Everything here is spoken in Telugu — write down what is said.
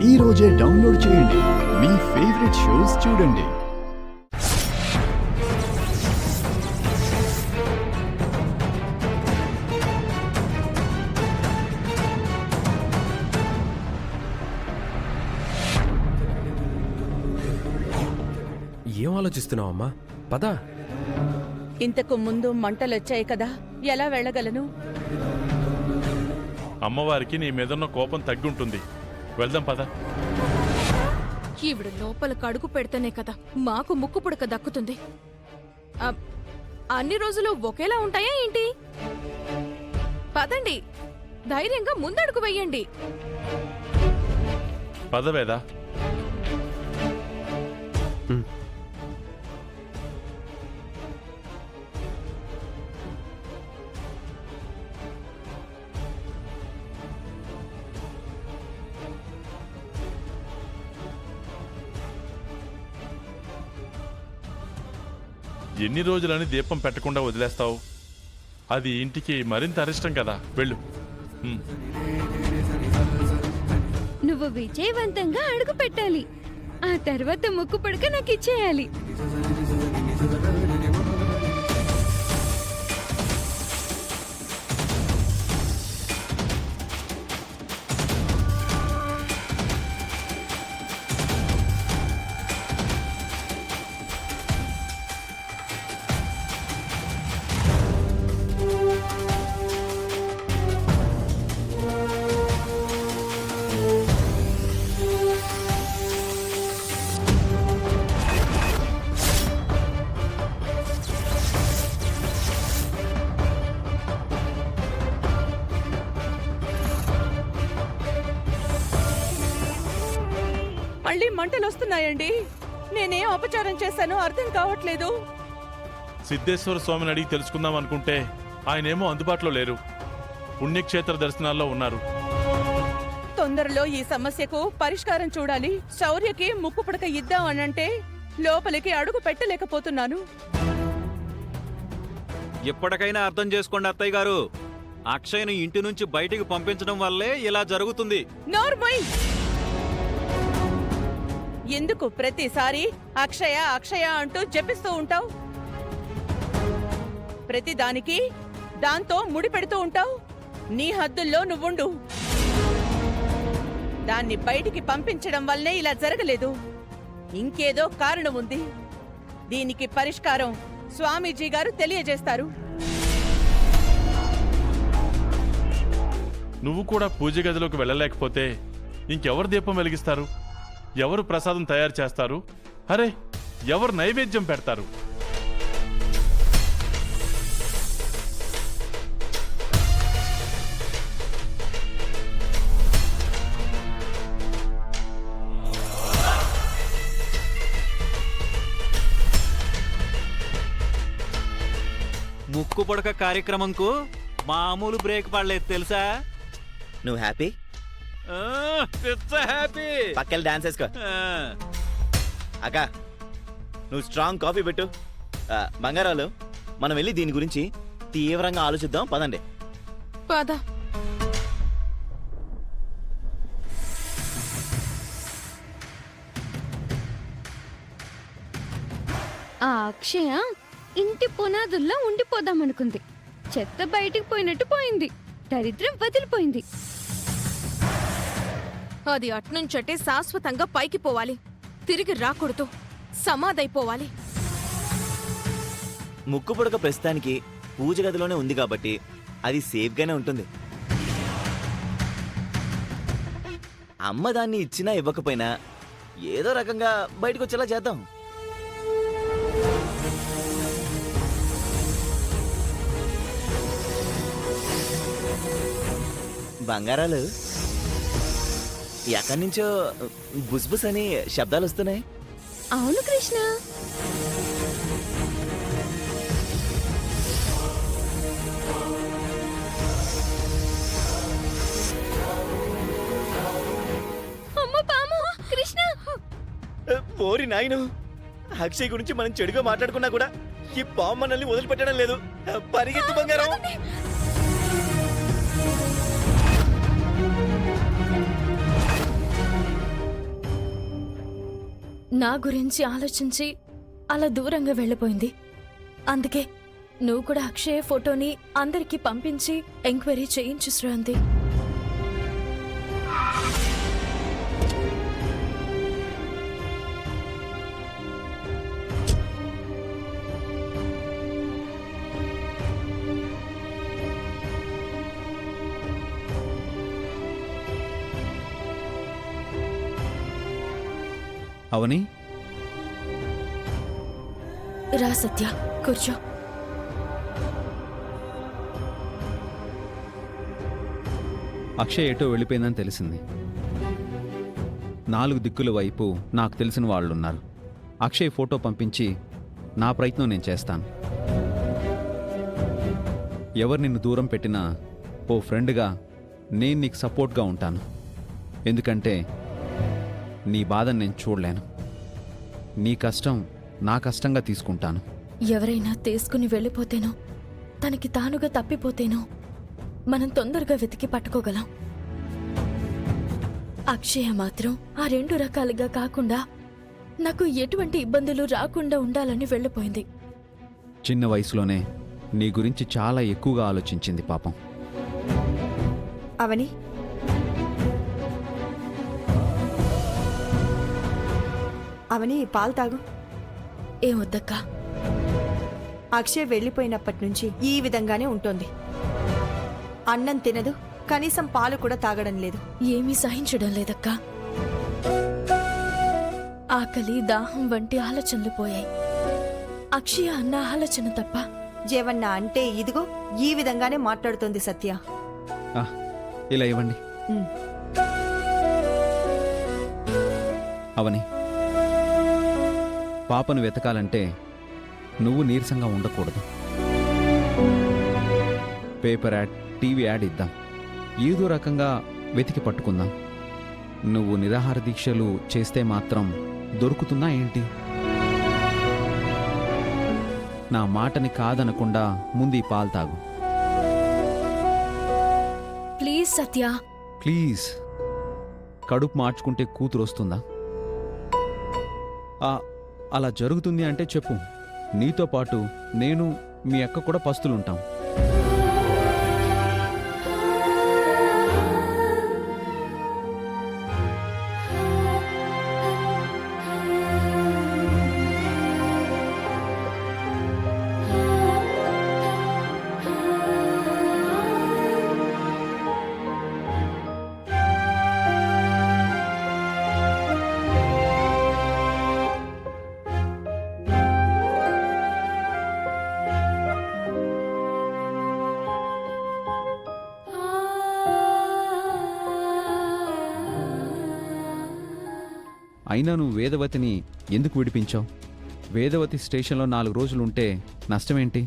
ఈ రోజే డౌన్లోడ్ చేయండి. మీ ఫేవరెట్ షోస్ చూడండి. ఏం ఆలోచిస్తున్నావమ్మా? పద. ఇంతకు ముందు మంటలొచ్చాయి కదా, ఎలా వెళ్ళగలను? అమ్మవారికి నీ మీదున్న కోపం తగ్గుంటుంది. వెళ్దాం పద. ఈవిడ లోపలకు అడుగు పెడితేనే కదా మాకు ముక్కు పుడక దక్కుతుంది. అన్ని రోజులు ఒకేలా ఉంటాయా ఏంటి? పదండి, ధైర్యంగా ముందడుగు వెయ్యండి. పదవేదా. ఎన్ని రోజులని దీపం పెట్టకుండా వదిలేస్తావు? అది ఇంటికి మరింత అరిష్టం కదా. వెళ్ళు. నువ్వు విజయవంతంగా అడుగు పెట్టాలి. ఆ తర్వాత ముక్కు పుడక నాకు ఇచ్చేయాలి. మళ్ళీ మంటలొస్తున్నాయండి. నేనేం అపచారం చేశానో అర్థం కావట్లేదు. సిద్ధేశ్వర స్వామిని అడిగి తెలుసుకుందాం అనుకుంటే ఆయనేమో అందుబాటులో లేరు. పుణ్యక్షేత్ర దర్శనాల్లో ఉన్నారు. తొందరలో ఈ సమస్యకు పరిష్కారం చూడాలి. శౌర్యకి ముక్కు పుడక ఇద్దాం అనంటే లోపలికి అడుగు పెట్టలేకపోతున్నాను. ఎప్పటికైనా అర్థం చేసుకోండి అత్తయ్య గారు. అక్షయ్ను ఇంటి నుంచి బయటికి పంపించడం వల్లే ఇలా జరుగుతుంది. నోర్మై! ఎందుకు ప్రతిసారి అక్షయ అక్షయ అంటూ జపిస్తూ ఉంటావు? ప్రతిదానికి దాంతో ముడి పెడుతూ ఉంటావు. నీ హద్దుల్లో నువ్వుండు. దాన్ని బయటికి పంపించడం వల్లే ఇలా జరగలేదు. ఇంకేదో కారణం ఉంది. దీనికి పరిష్కారం స్వామీజీ గారు తెలియజేస్తారు. నువ్వు కూడా పూజ గదిలోకి వెళ్ళలేకపోతే ఇంకెవరు దీపం వెలిగిస్తారు? ఎవరు ప్రసాదం తయారు చేస్తారు? అరే, ఎవరు నైవేద్యం పెడతారు? ముక్కు పొడక కార్యక్రమంకు మామూలు బ్రేక్ పడలేదు తెలుసా? నువ్వు హ్యాపీ? హ్యాపీ. పక్కన డాన్స్ వేసుకో. అక్క, నువ్వు స్ట్రాంగ్ కాఫీ పెట్టు. బంగారాలు, మనం వెళ్ళి దీని గురించి తీవ్రంగా ఆలోచిద్దాం. పదండి. పద. ఆ అక్షయ ఇంటి పునాదుల్లో ఉండిపోదామనుకుంది. చెత్త బయటికి పోయినట్టు పోయింది. దరిద్రం వదిలిపోయింది. అది అట్నుంచటే శాశ్వతంగా పైకి పోవాలి. తిరిగి రాకూడదు. సమాధైపోవాలి. ముక్కు పుడక ప్రస్తుతానికి పూజ గదిలోనే ఉంది కాబట్టి అది సేఫ్గానే ఉంటుంది. అమ్మ దాన్ని ఇచ్చినా ఇవ్వకపోయినా ఏదో రకంగా బయటకు వచ్చేలా చేద్దాం. బంగారాలు, ఎక్కడి నుంచో బుస్బుస్ అని శబ్దాలు వస్తున్నాయి. అవును కృష్ణ. అమ్మ పాము! కృష్ణ! పోరి నాయను, అక్షయ్ గురించి మనం చెడుగా మాట్లాడుకున్నా కూడా ఈ పాము మనల్ని వదిలిపెట్టడం లేదు. పరిగెత్తు బంగారం. నా గురించి ఆలోచించి అలా దూరంగా వెళ్ళిపోయింది. అందుకే నువ్వు కూడా అక్షయ ఫోటోని అందరికీ పంపించి ఎంక్వైరీ చేయించు శ్రాంతి. అవని, రా సత్య, కూర్చో. అక్షయ్ ఎటో వెళ్ళిపోయిందని తెలిసింది. 4 దిక్కుల వైపు నాకు తెలిసిన వాళ్ళున్నారు. అక్షయ్ ఫోటో పంపించి నా ప్రయత్నం నేను చేస్తాను. ఎవరు నిన్ను దూరం పెట్టినా ఓ ఫ్రెండ్గా నేను నీకు సపోర్ట్గా ఉంటాను. ఎందుకంటే నీ బాధను నేను చూడలేను. నీ కష్టం నా కష్టంగా తీసుకుంటాను. ఎవరైనా తీసుకుని వెళ్ళిపోతేనో తనకి తానుగా తప్పిపోతేనో మనం తొందరగా వెతికి పట్టుకోగలం. అక్షయ మాత్రం ఆ 2 రకాలుగా కాకుండా నాకు ఎటువంటి ఇబ్బందులు రాకుండా ఉండాలని వెళ్ళిపోయింది. చిన్న వయసులోనే నీ గురించి చాలా ఎక్కువగా ఆలోచించింది పాపం. అవని, అవని పాలు తాగు. ఏమొద్దక్కా, అక్షయ్ వెళ్ళిపోయినప్పటి నుంచి ఈ విధంగానే ఉంటుంది. అన్నం తినదు, కనీసం పాలు కూడా తాగడం లేదు. ఏమీ సహించడం లేదక్కా. ఆకలి, దాహం వంటి ఆలోచనలు పోయాయి. అక్షయ అన్న ఆలోచన తప్ప. జీవన్న అంటే ఇదిగో ఈ విధంగానే మాట్లాడుతోంది సత్య. ఇలా ఇవ్వండి. ఉమ్. అవని, పాపను వెతకాలంటే నువ్వు నీరసంగా ఉండకూడదు. పేపర్ యాడ్, టీవీ యాడ్ ఇద్దాం. ఏదో రకంగా వెతికి పట్టుకుందాం. నువ్వు నిరాహార దీక్షలు చేస్తే మాత్రం దొరుకుతుందా ఏంటి? నా మాటని కాదనకుండా ముందు ఈ పాలు తాగు. Please Satya. ప్లీజ్. కడుపు మార్చుకుంటే కూతురు వస్తుందా? అలా జరుగుతుంది అంటే చెప్పు. నీతో పాటు నేను, మీ అక్క కూడా పస్తులుంటాం. అయినా నువ్వు వేదవతిని ఎందుకు విడిపించావు? వేదవతి స్టేషన్లో 4 రోజులుంటే నష్టమేంటి?